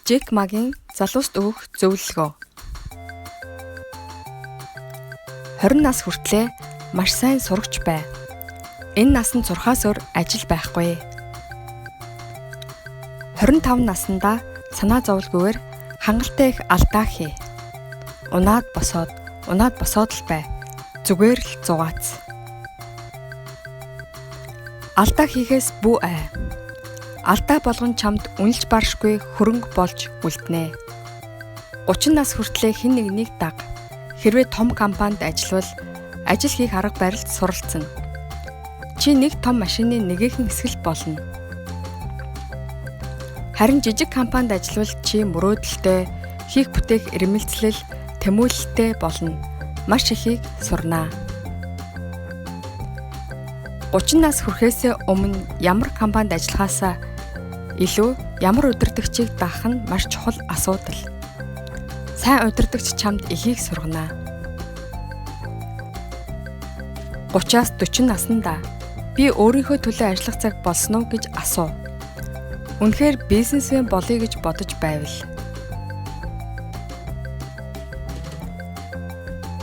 Жек Магийн залууст өгөх зөвлөгөө. 20 нас хүртлээр маш сайн сурагч бай. Энэ насанд сурахаас өөр ажил байхгүй. 25 наснда санаа зовлгүйгээр хангалттай их алдаа хий. Унаад босоод л бай. Зүгээр л зугаац. Алдаа хийхээс бүү ай. Алдаа болгон чамд үнэлж баршгүй хөрөнгө болж үлднэ. 30 нас хүртлээр хэн нэгнийг даг. Хэрвээ том компанид ажиллавал ажил хийх арга барилд суралцна. Чи нэг том машины нэгэн хэсэг болно. Харин жижиг компанид ажиллавал чи мөрөөдөлтэй, хийх бүтээх ирмэлцлэл, тэмүүлэлтэй болно. Маш ихийг сурнаа. 30 нас хүрэхээс өмнө ямар компанид ажиллахаасаа илүү ямар удирдагчийг дагах нь маш чухал асуудал. Сайн удирдагч чамд ихийг сургана. 30-аас 40 наснда би өөрийнхөө төлөө ажиллах цаг болсон уу гэж асуу. Үнэхээр бизнесмен болъё гэж бодож байвал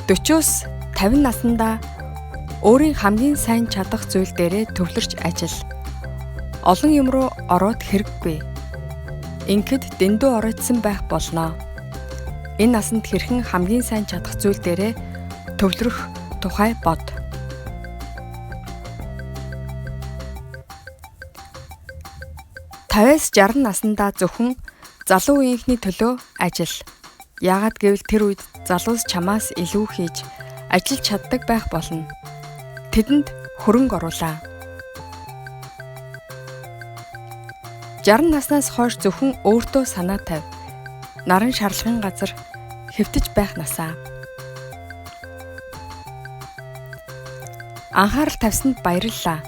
40-с 50 наснда өөрийн хамгийн сайн чадах зүйл дээрээ төвлөрч ажил. Олон юм руу ороод хэрэггүй. Ингээд дэндүү оройтсан байх болно. Энэ насанд хэрхэн хамгийн сайн чадах зүйл дээрээ төвлөрөх тухай бод. 50-аас 60 наснда зөвхөн залуу үеийнхний төлөө ажил. Яагаад гэвэл тэр үед залуус чамаас илүү хийж ажиллаж чаддаг байх болно. Тэдэнд хөрөнгө оруулаа. 60 наснаас хойш зөвхөн өөртөө санаа тавь. Наран шарлагын газар хэвтэж байх насаа. Анхаарал тавьсанд баярлалаа.